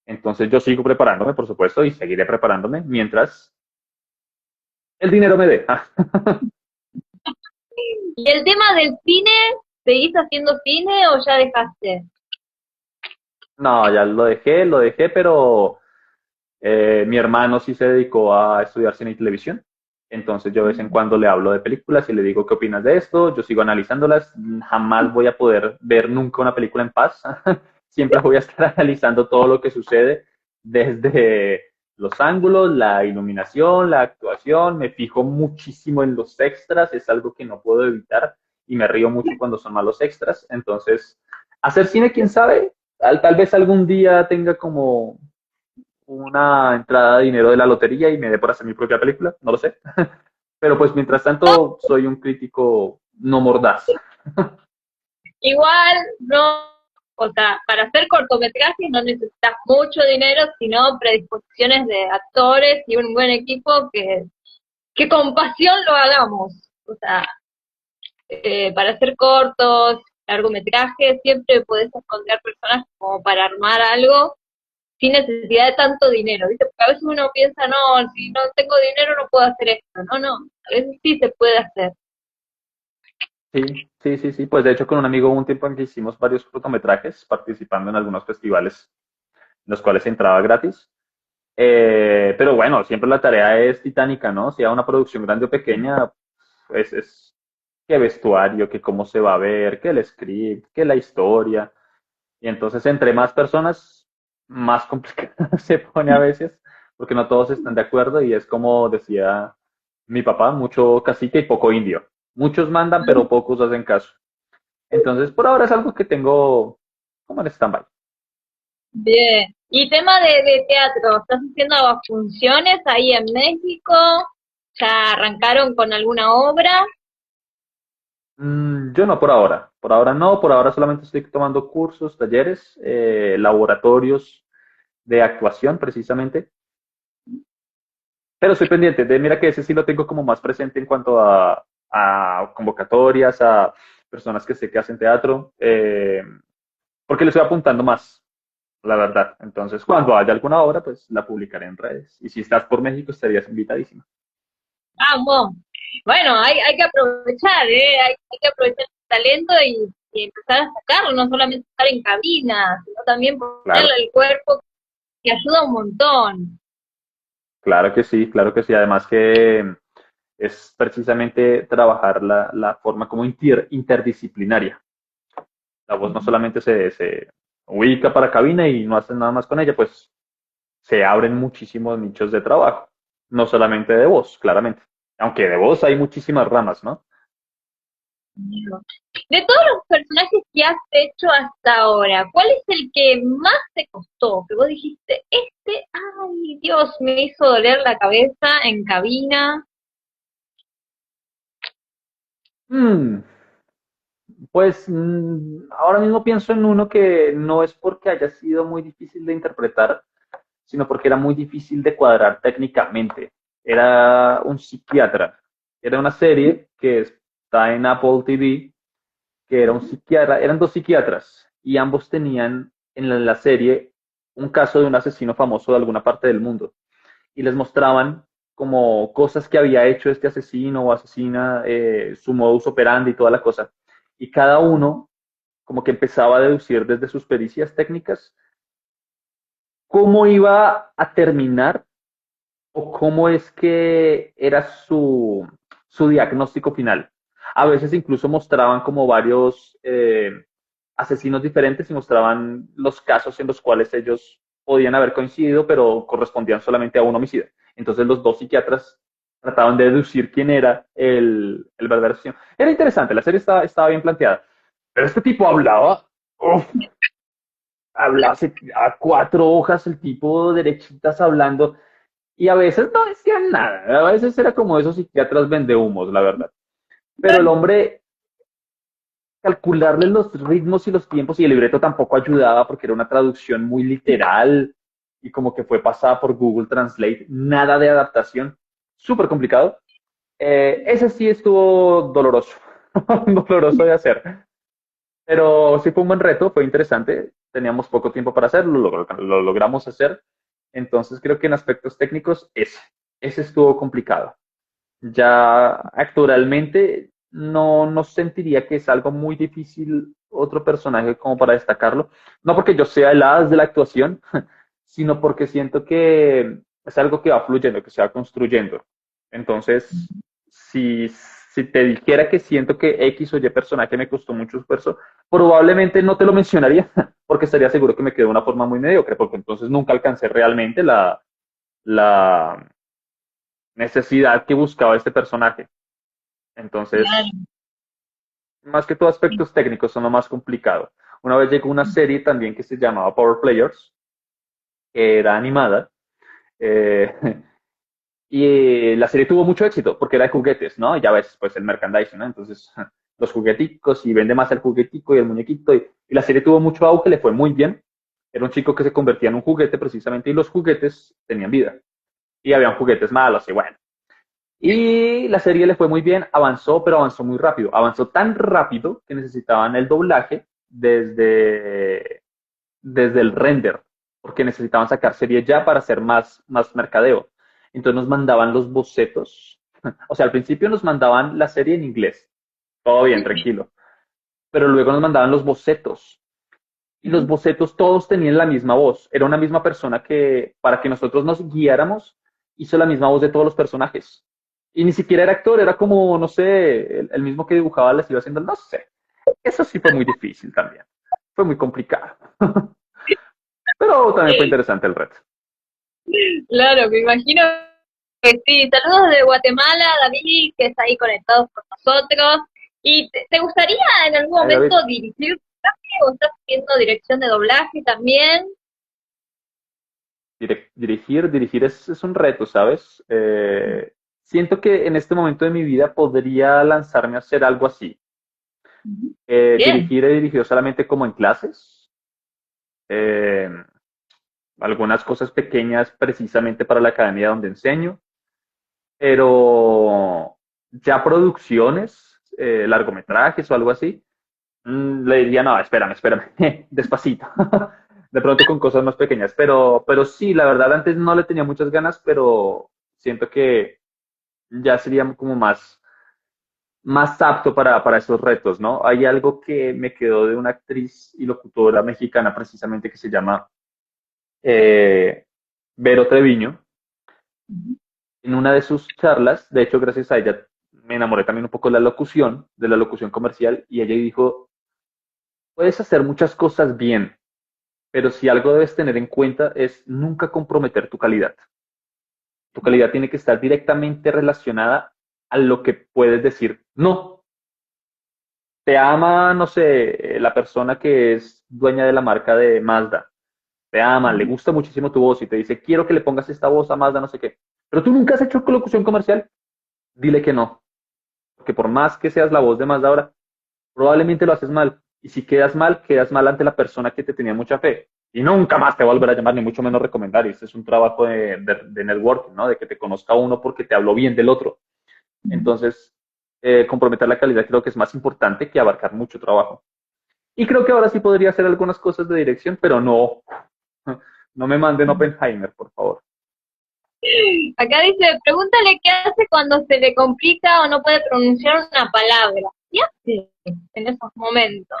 Entonces yo sigo preparándome, por supuesto, y seguiré preparándome mientras el dinero me dé. ¿Y el tema del cine? ¿Seguís haciendo cine o ya dejaste? No, ya lo dejé, pero mi hermano sí se dedicó a estudiar cine y televisión. Entonces yo de vez en cuando le hablo de películas y le digo qué opinas de esto. Yo sigo analizándolas. Jamás voy a poder ver nunca una película en paz. Siempre voy a estar analizando todo lo que sucede desde los ángulos, la iluminación, la actuación. Me fijo muchísimo en los extras. Es algo que no puedo evitar y me río mucho cuando son malos extras. Entonces, hacer cine, quién sabe. Tal vez algún día tenga como una entrada de dinero de la lotería y me dé por hacer mi propia película, no lo sé. Pero pues mientras tanto soy un crítico no mordaz. Igual, no, o sea, para hacer cortometrajes no necesitas mucho dinero, sino predisposiciones de actores y un buen equipo que con pasión lo hagamos. O sea, para hacer cortos, largometrajes, siempre podés encontrar personas como para armar algo sin necesidad de tanto dinero, ¿viste? Porque a veces uno piensa, no, si no tengo dinero no puedo hacer esto. No, no, a veces sí se puede hacer. Sí, sí, sí, sí. Pues de hecho con un amigo hubo un tiempo en que hicimos varios cortometrajes participando en algunos festivales en los cuales entraba gratis. Pero bueno, siempre la tarea es titánica, ¿no? Sea una producción grande o pequeña, pues es qué vestuario, qué cómo se va a ver, qué el script, qué la historia. Y entonces, entre más personas, más complicado se pone a veces, porque no todos están de acuerdo y es como decía mi papá, mucho cacique y poco indio. Muchos mandan, pero pocos hacen caso. Entonces, por ahora es algo que tengo como en stand-by. Bien. Y tema de teatro, ¿estás haciendo funciones ahí en México? ¿Ya arrancaron con alguna obra? Yo no por ahora. Por ahora no, por ahora solamente estoy tomando cursos, talleres, laboratorios de actuación precisamente. Pero estoy pendiente de, mira que ese sí lo tengo como más presente en cuanto a convocatorias, a personas que sé que hacen teatro, porque le estoy apuntando más, la verdad. Entonces, cuando haya alguna obra, pues la publicaré en redes. Y si estás por México, estarías invitadísima. Vamos. Bueno, hay que aprovechar, ¿eh? Hay que aprovechar el talento y empezar a sacarlo, no solamente estar en cabina, sino también ponerle Claro, al cuerpo, que ayuda un montón. claro que sí, claro que sí. Además que es precisamente trabajar la forma como interdisciplinaria. La voz no solamente se ubica para cabina y no hacen nada más con ella, pues se abren muchísimos nichos de trabajo, no solamente de voz, claramente. Aunque de voz hay muchísimas ramas, ¿no? De todos los personajes que has hecho hasta ahora, ¿cuál es el que más te costó? Que vos dijiste, ay Dios, me hizo doler la cabeza en cabina. Hmm, pues ahora mismo pienso en uno que no es porque haya sido muy difícil de interpretar, sino porque era muy difícil de cuadrar técnicamente. Era un psiquiatra. Era una serie que está en Apple TV, que era un psiquiatra, eran dos psiquiatras y ambos tenían en la serie un caso de un asesino famoso de alguna parte del mundo y les mostraban como cosas que había hecho este asesino o asesina, su modus operandi y toda la cosa. Y cada uno como que empezaba a deducir desde sus pericias técnicas cómo iba a terminar o cómo es que era su diagnóstico final. A veces incluso mostraban como varios asesinos diferentes y mostraban los casos en los cuales ellos podían haber coincidido, pero correspondían solamente a un homicida. Entonces los dos psiquiatras trataban de deducir quién era el verdadero asesino. Era interesante, la serie estaba bien planteada. Pero este tipo hablaba, uf, hablaba a cuatro hojas, el tipo derechitas hablando, y a veces no decían nada, a veces era como esos psiquiatras vendehumos, la verdad. Pero el hombre, calcularle los ritmos y los tiempos, y el libreto tampoco ayudaba porque era una traducción muy literal y como que fue pasada por Google Translate, nada de adaptación, súper complicado. Ese sí estuvo doloroso, doloroso de hacer. Pero sí fue un buen reto, fue interesante. Teníamos poco tiempo para hacerlo, lo logramos hacer. Entonces creo que en aspectos técnicos ese estuvo complicado. Ya actualmente no sentiría que es algo muy difícil otro personaje como para destacarlo. No porque yo sea el as de la actuación, sino porque siento que es algo que va fluyendo, que se va construyendo. Entonces, si te dijera que siento que X o Y personaje me costó mucho esfuerzo, probablemente no te lo mencionaría, porque estaría seguro que me quedó de una forma muy mediocre, porque entonces nunca alcancé realmente la necesidad que buscaba este personaje. Entonces, Claro. más que todo aspectos técnicos son lo más complicado. Una vez llegó una serie también que se llamaba Power Players, que era animada, eh, y la serie tuvo mucho éxito porque era de juguetes, ¿no? Ya ves, pues el merchandising, ¿no? Entonces, los jugueticos y vende más el juguetico y el muñequito. Y la serie tuvo mucho auge, le fue muy bien. Era un chico que se convertía en un juguete precisamente y los juguetes tenían vida. Y habían juguetes malos y bueno. Y la serie le fue muy bien, avanzó, pero avanzó muy rápido. Avanzó tan rápido que necesitaban el doblaje desde el render, porque necesitaban sacar serie ya para hacer más mercadeo. Entonces nos mandaban los bocetos. O sea, al principio nos mandaban la serie en inglés. Todo bien, tranquilo. Pero luego nos mandaban los bocetos. Y los bocetos todos tenían la misma voz. Era una misma persona que, para que nosotros nos guiáramos, hizo la misma voz de todos los personajes. Y ni siquiera era actor, era como, no sé, el mismo que dibujaba les iba haciendo, no sé. Eso sí fue muy difícil también. Fue muy complicado. Pero también fue interesante el reto. Claro, me imagino que sí. Saludos de Guatemala, David, que está ahí conectado con nosotros. ¿Y te gustaría en algún Ay, David, momento dirigir doblaje o estás haciendo dirección de doblaje también? dirigir es un reto, ¿sabes? Siento que en este momento de mi vida podría lanzarme a hacer algo así. Bien. Dirigir he dirigido solamente como en clases, eh, algunas cosas pequeñas precisamente para la academia donde enseño, pero ya producciones, largometrajes o algo así, le diría, no, espérame, espérame, despacito. De pronto con cosas más pequeñas, pero sí, la verdad antes no le tenía muchas ganas, pero siento que ya sería como más apto para esos retos, ¿no? Hay algo que me quedó de una actriz y locutora mexicana precisamente que se llama eh, Vero Treviño. En una de sus charlas, de hecho gracias a ella me enamoré también un poco de la locución comercial, y ella dijo, puedes hacer muchas cosas bien, pero si algo debes tener en cuenta es nunca comprometer tu calidad. Tu calidad tiene que estar directamente relacionada a lo que puedes decir. No, te ama, no sé, la persona que es dueña de la marca de Mazda. Te ama, le gusta muchísimo tu voz y te dice, quiero que le pongas esta voz a Mazda, no sé qué. Pero tú nunca has hecho locución comercial. Dile que no. Porque por más que seas la voz de Mazda ahora, probablemente lo haces mal. Y si quedas mal ante la persona que te tenía mucha fe. Y nunca más te va a volver a llamar, ni mucho menos recomendar. Y este es un trabajo de networking, ¿no? De que te conozca uno porque te habló bien del otro. Entonces, comprometer la calidad creo que es más importante que abarcar mucho trabajo. Y creo que ahora sí podría hacer algunas cosas de dirección, pero no, no me manden Oppenheimer, por favor. Acá dice, pregúntale qué hace cuando se le complica o no puede pronunciar una palabra. ¿Qué hace en esos momentos?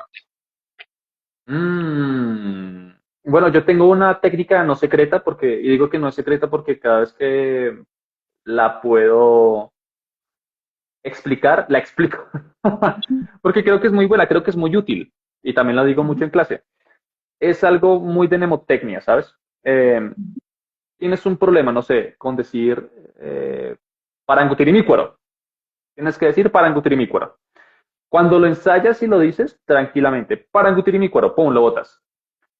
Mm, bueno, yo tengo una técnica no secreta, y digo que no es secreta porque cada vez que la puedo explicar, la explico. Porque creo que es muy buena, creo que es muy útil. Y también la digo mucho en clase. Es algo muy de mnemotecnia, ¿sabes? Eh, tienes un problema, no sé, con decir parangutirimícuaro. Tienes que decir parangutirimícuaro. Cuando lo ensayas y lo dices, tranquilamente, parangutirimícuaro, pum, lo botas.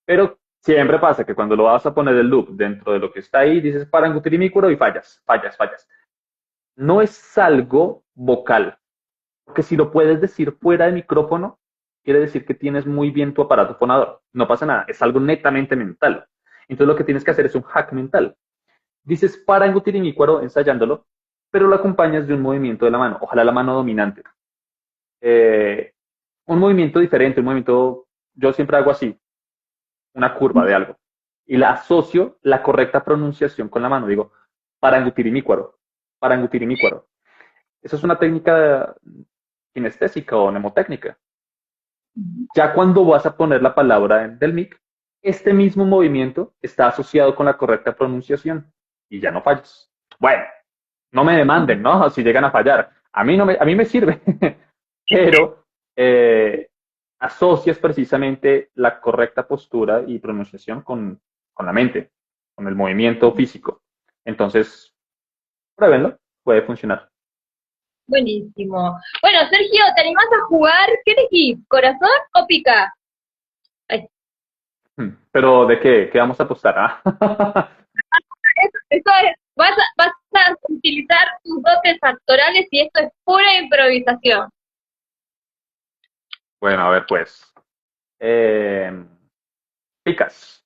Pero siempre pasa que cuando lo vas a poner el loop dentro de lo que está ahí, dices parangutirimícuaro y fallas, fallas, fallas. No es algo vocal, porque si lo puedes decir fuera de micrófono, quiere decir que tienes muy bien tu aparato fonador. No pasa nada, es algo netamente mental. Entonces lo que tienes que hacer es un hack mental. Dices parangutirimícuaro ensayándolo, pero lo acompañas de un movimiento de la mano, ojalá la mano dominante. Eh, un movimiento diferente, un movimiento, yo siempre hago así, una curva de algo. Y la asocio la correcta pronunciación con la mano. Digo, parangutirimícuaro, parangutirimícuaro. Esa es una técnica kinestésica o mnemotécnica. Ya cuando vas a poner la palabra del mic, este mismo movimiento está asociado con la correcta pronunciación y ya no fallas. Bueno, no me demanden, ¿no? Si llegan a fallar. A mí me sirve, pero asocias precisamente la correcta postura y pronunciación con la mente, con el movimiento físico. Entonces, pruébenlo, puede funcionar. Buenísimo. Bueno, Sergio, ¿te animás a jugar? ¿Qué elegís? ¿Corazón o pica? Ay, Pero ¿de qué? ¿Qué vamos a apostar? ¿Ah? eso es, vas a utilizar tus dotes actorales y esto es pura improvisación. Bueno, a ver pues. Eh, picas.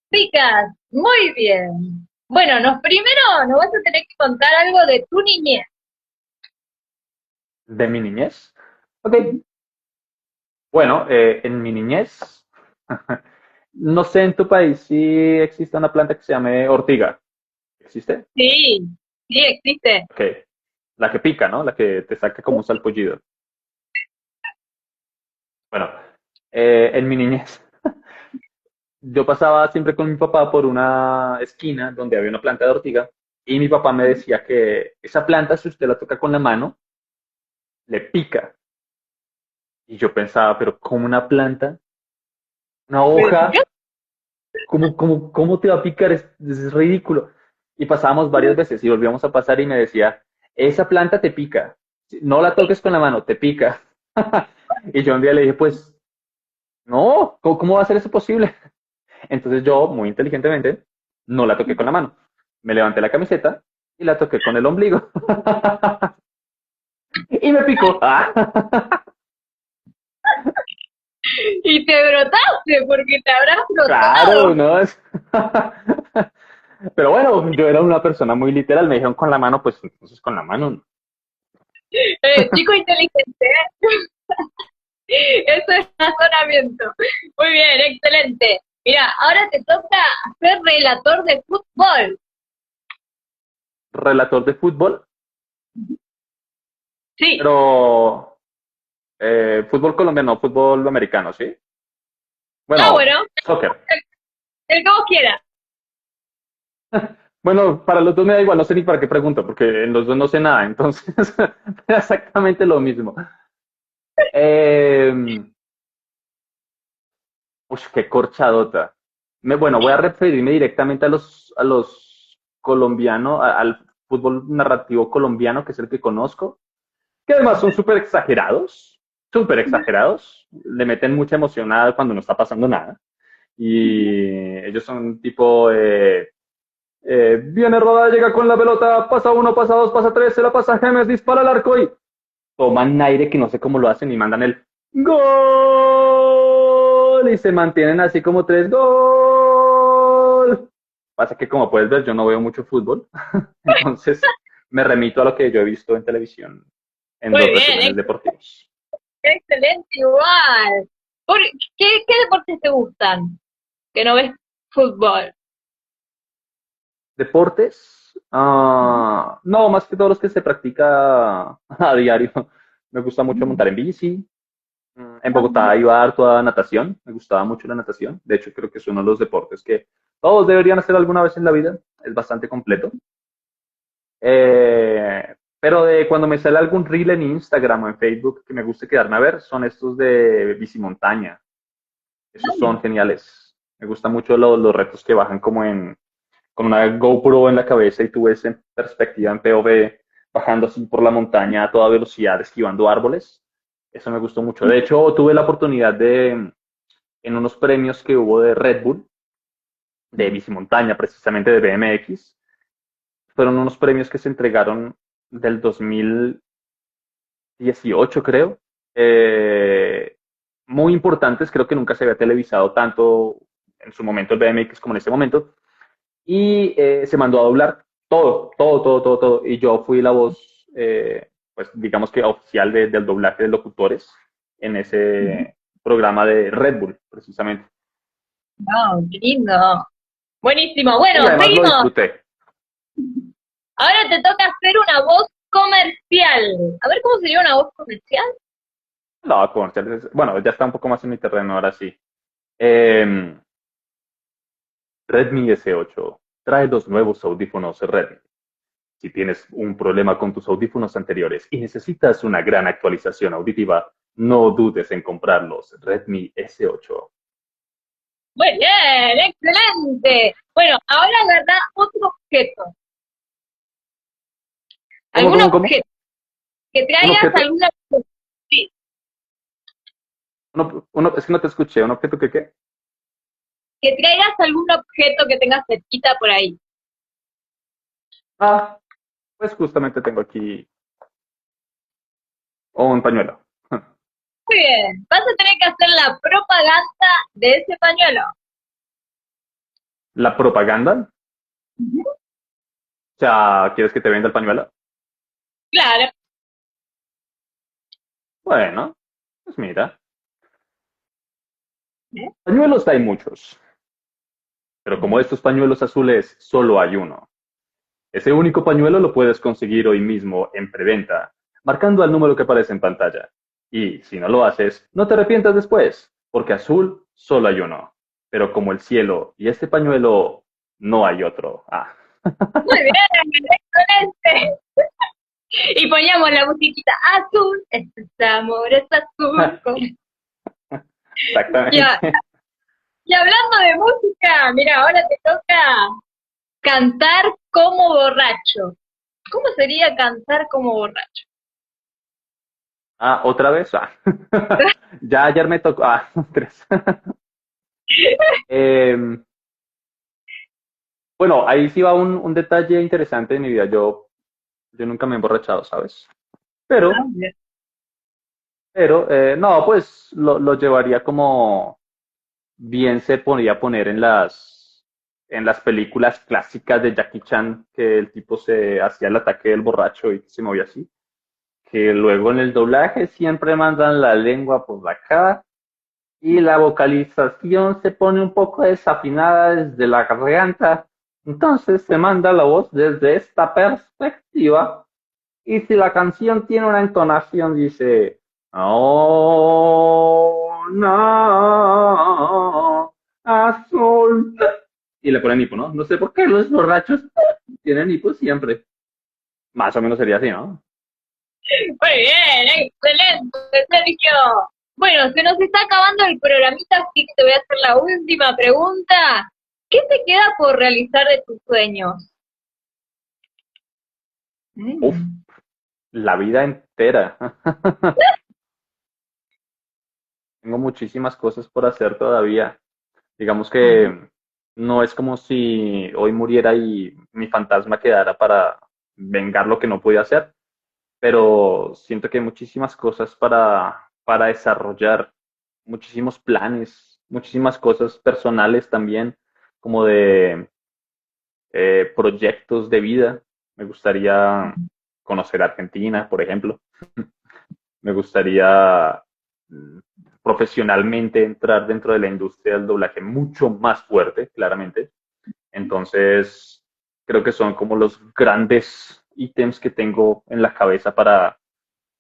Picas, muy bien. Bueno, primero nos vas a tener que contar algo de tu niñez. ¿De mi niñez? Ok. Bueno, en mi niñez, no sé en tu país si existe una planta que se llame ortiga. ¿Existe? Sí, sí existe. Ok. La que pica, ¿no? La que te saca como un salpullido. Bueno, en mi niñez, yo pasaba siempre con mi papá por una esquina donde había una planta de ortiga y mi papá me decía que esa planta, si usted la toca con la mano, le pica. Y yo pensaba, pero ¿cómo una planta? Una hoja, ¿cómo te va a picar? Es ridículo. Y pasábamos varias veces y volvíamos a pasar y me decía, esa planta te pica. No la toques con la mano, te pica. Y yo un día le dije, pues, no, ¿cómo va a ser eso posible? Entonces yo, muy inteligentemente, no la toqué con la mano. Me levanté la camiseta y la toqué con el ombligo. Y me picó. Y te brotaste porque te habrás Claro, brotado. ¿no? Pero bueno, yo era una persona muy literal, me dijeron con la mano, pues entonces con la mano. Chico inteligente, ¿eh? Eso es razonamiento. Muy bien, excelente. Mira, ahora te toca ser relator de fútbol. Relator de fútbol, Sí. pero fútbol colombiano, fútbol americano, ¿sí? Ah, Bueno, bueno, soccer. el que vos quieras. Bueno, para los dos me da igual, no sé ni para qué pregunto, porque en los dos no sé nada, entonces era exactamente lo mismo. Eh, qué corchadota. Bueno, voy a referirme directamente a los colombianos, al fútbol narrativo colombiano, que es el que conozco, que además son súper exagerados, le meten mucha emoción a cuando no está pasando nada. Y ellos son tipo, viene Roda, llega con la pelota, pasa uno, pasa dos, pasa tres, se la pasa a Gemes, dispara al arco y toman aire que no sé cómo lo hacen y mandan el gol y se mantienen así como tres gol. Pasa que como puedes ver yo no veo mucho fútbol, entonces me remito a lo que yo he visto en televisión en Muy los bien, resúmenes deportivos. excelente igual. ¿Por qué deportes te gustan? Que no ves fútbol. Deportes, no, más que todos los que se practica a diario. Me gusta mucho montar en bici. En Bogotá iba harto a natación, me gustaba mucho la natación. De hecho, creo que es uno de los deportes que todos deberían hacer alguna vez en la vida. Es bastante completo. Pero de cuando me sale algún reel en Instagram o en Facebook que me guste quedarme a ver, son estos de bicimontaña. Esos son geniales. Me gustan mucho los retos que bajan como con una GoPro en la cabeza y tú ves en perspectiva en POV bajando así por la montaña a toda velocidad, esquivando árboles. Eso me gustó mucho. De hecho, tuve la oportunidad en unos premios que hubo de Red Bull, de bicimontaña, precisamente de BMX, fueron unos premios que se entregaron del 2018, creo. Eh, Muy importantes, creo que nunca se había televisado tanto en su momento el BMX como en este momento. Y se mandó a doblar todo, todo, todo, todo, todo. Y yo fui la voz, pues digamos que oficial del doblaje de locutores en ese programa de Red Bull, precisamente. No, qué lindo. Buenísimo. Y Bueno, además lo seguimos. disfruté. Ahora te toca hacer una voz comercial. A ver cómo sería una voz comercial. No, comerciales, bueno, ya está un poco más en mi terreno ahora sí. Eh, Redmi S8 trae los nuevos audífonos Redmi. Si tienes un problema con tus audífonos anteriores y necesitas una gran actualización auditiva, no dudes en comprarlos. Redmi S8. Muy bien, excelente. Bueno, ahora agarra otro objeto. ¿Cómo, ¿Algún cómo, cómo? objeto? Que ¿Un traigas objeto? alguna... Sí, Es que no te escuché. ¿Un objeto que qué? que traigas algún objeto que tengas cerquita por ahí. Ah, pues justamente tengo aquí un pañuelo. Muy bien, vas a tener que hacer la propaganda de ese pañuelo. La propaganda. Ujú. O sea, ¿quieres que te venda el pañuelo? Claro. Bueno, pues mira. ¿Eh? Pañuelos hay muchos, pero como estos pañuelos azules, solo hay uno. Ese único pañuelo lo puedes conseguir hoy mismo en preventa, marcando al número que aparece en pantalla. Y si no lo haces, no te arrepientas después, porque azul solo hay uno. Pero como el cielo y este pañuelo, no hay otro. Ah, Muy bien, excelente. Y poníamos la musiquita azul, este es amor, es azul. Ya, exactamente. y hablando de música, mira, ahora te toca cantar como borracho. ¿Cómo sería cantar como borracho? Ah, otra vez. Ah. Ya ayer me tocó. Ah, tres. Em, bueno, ahí sí va un detalle interesante de mi vida. Yo nunca me he emborrachado, ¿sabes? Ah, Pero no, pues lo llevaría como bien se podría poner en en las películas clásicas de Jackie Chan, que el tipo se hacía el ataque del borracho y se movía así, que luego en el doblaje siempre mandan la lengua por la cara y la vocalización se pone un poco desafinada desde la garganta. Entonces se manda la voz desde esta perspectiva y si la canción tiene una entonación, dice, oh, no, azul. Y le ponen hipo, ¿no? No sé por qué los borrachos tienen hipo siempre. Más o menos sería así, ¿no? Muy bien, excelente, Sergio. Bueno, se nos está acabando el programita, así que te voy a hacer la última pregunta. ¿Qué te queda por realizar de tus sueños? Uf, la vida entera. Tengo muchísimas cosas por hacer todavía. Digamos que no es como si hoy muriera y mi fantasma quedara para vengar lo que no pude hacer, pero siento que hay muchísimas cosas para desarrollar, muchísimos planes, muchísimas cosas personales también, como de proyectos de vida. Me gustaría conocer Argentina, por ejemplo. Me gustaría mm, profesionalmente entrar dentro de la industria del doblaje mucho más fuerte, claramente. Entonces, creo que son como los grandes ítems que tengo en la cabeza para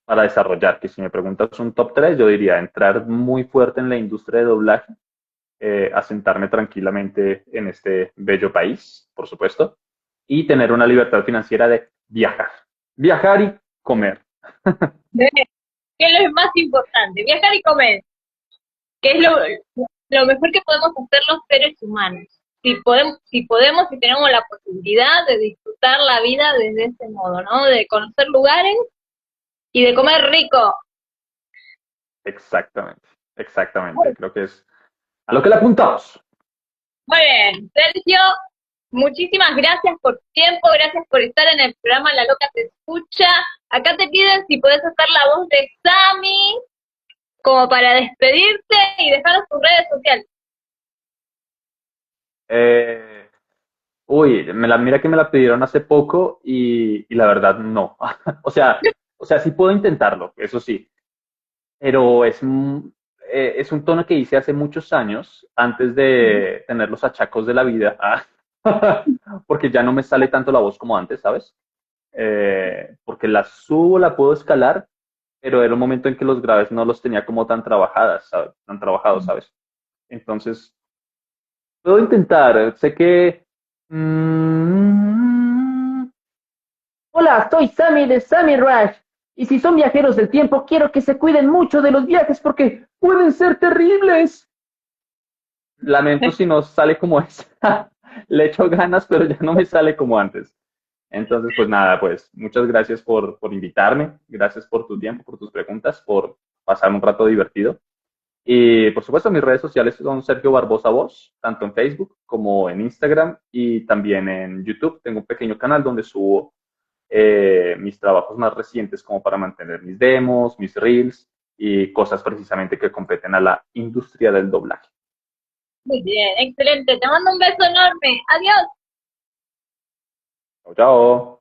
desarrollar. Que si me preguntas un top 3 yo diría entrar muy fuerte en la industria de doblaje, asentarme tranquilamente en este bello país, por supuesto, y tener una libertad financiera de viajar. Viajar y comer. ¿Qué es lo más importante? Viajar y comer, que es lo mejor que podemos hacer los seres humanos. Si podemos y tenemos la posibilidad de disfrutar la vida desde ese modo, ¿no? De conocer lugares y de comer rico. Exactamente, exactamente. Creo que es a lo que le apuntamos. Muy bien, Sergio, muchísimas gracias por tu tiempo, gracias por estar en el programa La Loca Te Escucha. Acá te piden si podés hacer la voz de Sammy, como para despedirte y dejar tus redes sociales. Eh, mira que me la pidieron hace poco y la verdad no. O sea, sí puedo intentarlo, eso sí, pero es un tono que hice hace muchos años, antes de tener los achacos de la vida, porque ya no me sale tanto la voz como antes, ¿sabes? Porque la subo, la puedo escalar, pero era un momento en que los graves no los tenía como tan trabajadas, ¿sabes? Tan trabajados, ¿sabes? Entonces, puedo intentar, sé que... Hola, soy Sammy de Sammy Rush. Y si son viajeros del tiempo, quiero que se cuiden mucho de los viajes porque pueden ser terribles. Lamento si no sale como es. Le echo ganas, pero ya no me sale como antes. Entonces, pues nada, pues muchas gracias por invitarme. Gracias por tu tiempo, por tus preguntas, por pasar un rato divertido. Y por supuesto, mis redes sociales son Sergio Barbosa Voz, tanto en Facebook como en Instagram y también en YouTube. Tengo un pequeño canal donde subo mis trabajos más recientes como para mantener mis demos, mis reels y cosas precisamente que competen a la industria del doblaje. Muy bien, excelente. Te mando un beso enorme. Adiós. Chao, chao.